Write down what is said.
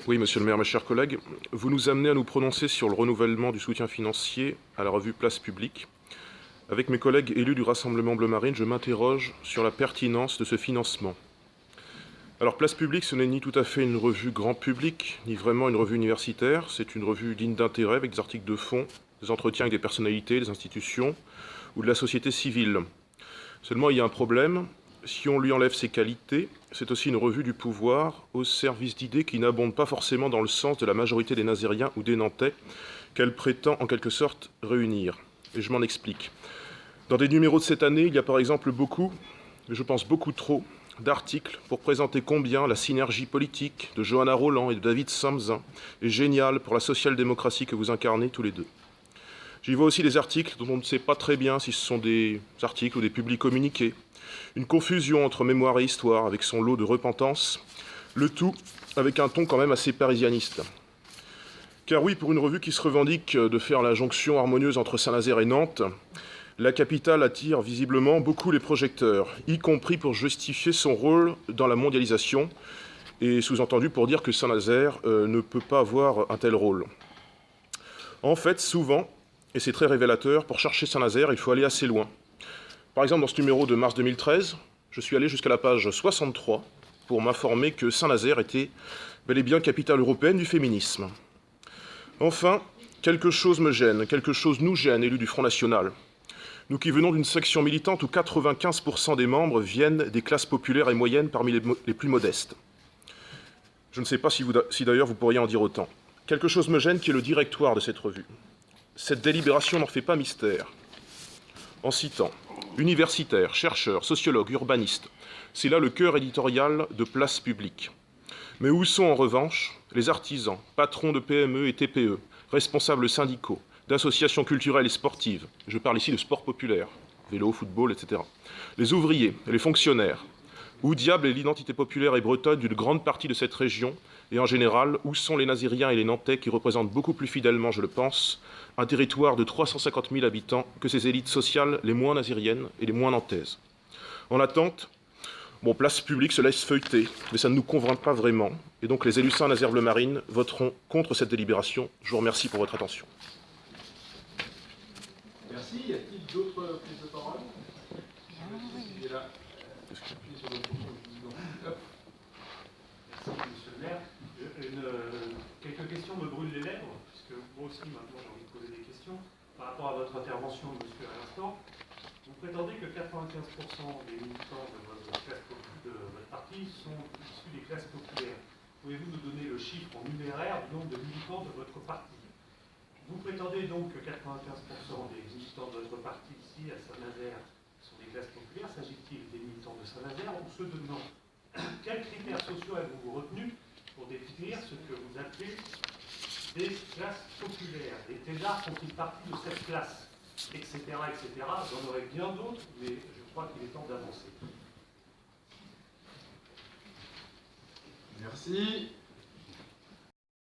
Oui, monsieur le maire, mes chers collègues, vous nous amenez à nous prononcer sur le renouvellement du soutien financier à la revue Place Publique. Avec mes collègues élus du Rassemblement Bleu Marine, je m'interroge sur la pertinence de ce financement. Alors, Place Publique, ce n'est ni tout à fait une revue grand public, ni vraiment une revue universitaire. C'est une revue digne d'intérêt avec des articles de fond, des entretiens avec des personnalités, des institutions ou de la société civile. Seulement, il y a un problème. Si on lui enlève ses qualités, c'est aussi une revue du pouvoir au service d'idées qui n'abondent pas forcément dans le sens de la majorité des Nazériens ou des Nantais qu'elle prétend en quelque sorte réunir. Et je m'en explique. Dans des numéros de cette année, il y a par exemple beaucoup, et je pense beaucoup trop, d'articles pour présenter combien la synergie politique de Johanna Rolland et de David Samzin est géniale pour la social-démocratie que vous incarnez tous les deux. J'y vois aussi des articles dont on ne sait pas très bien si ce sont des articles ou des publics communiqués, une confusion entre mémoire et histoire avec son lot de repentance, le tout avec un ton quand même assez parisianiste. Car oui, pour une revue qui se revendique de faire la jonction harmonieuse entre Saint-Nazaire et Nantes, la capitale attire visiblement beaucoup les projecteurs, y compris pour justifier son rôle dans la mondialisation, et sous-entendu pour dire que Saint-Nazaire ne peut pas avoir un tel rôle. En fait, souvent, et c'est très révélateur, pour chercher Saint-Nazaire, il faut aller assez loin. Par exemple, dans ce numéro de mars 2013, je suis allé jusqu'à la page 63 pour m'informer que Saint-Nazaire était bel et bien capitale européenne du féminisme. Enfin, quelque chose me gêne, quelque chose nous gêne, élus du Front National. Nous qui venons d'une section militante où 95% des membres viennent des classes populaires et moyennes parmi les plus modestes. Je ne sais pas si d'ailleurs vous pourriez en dire autant. Quelque chose me gêne qui est le directoire de cette revue. Cette délibération n'en fait pas mystère. En citant universitaires, chercheurs, sociologues, urbanistes, c'est là le cœur éditorial de Place Publique. Mais où sont en revanche les artisans, patrons de PME et TPE, responsables syndicaux, d'associations culturelles et sportives, je parle ici de sport populaire, vélo, football, etc., les ouvriers et les fonctionnaires, où diable est l'identité populaire et bretonne d'une grande partie de cette région, et en général, où sont les Nazériens et les Nantais qui représentent beaucoup plus fidèlement, je le pense, un territoire de 350 000 habitants que ces élites sociales les moins nazériennes et les moins nantaises. En attente, Place Publique se laisse feuilleter, mais ça ne nous convainc pas vraiment, et donc les élus Saint-Nazaire Bleu Marine voteront contre cette délibération. Je vous remercie pour votre attention. Merci. Y a-t-il d'autres prises de parole? Merci, monsieur le maire. Quelques questions me brûlent les lèvres, puisque moi aussi, maintenant, j'ai envie de poser des questions par rapport à votre intervention, monsieur, à l'instant. Vous prétendez que 95% des militants de votre parti sont issus des classes populaires. Pouvez-vous nous donner le chiffre en numéraire du nombre de militants de votre parti? Vous prétendez donc que 95% des militants de votre parti ici, à Saint-Nazaire, sont des classes populaires. S'agit-il des militants de Saint-Nazaire ou ceux de Nantes? Quels critères sociaux avez-vous retenus pour définir ce que vous appelez des classes populaires? Les thésards font-ils partie de cette classe? Etc. etc. J'en aurais bien d'autres, mais je crois qu'il est temps d'avancer. Merci.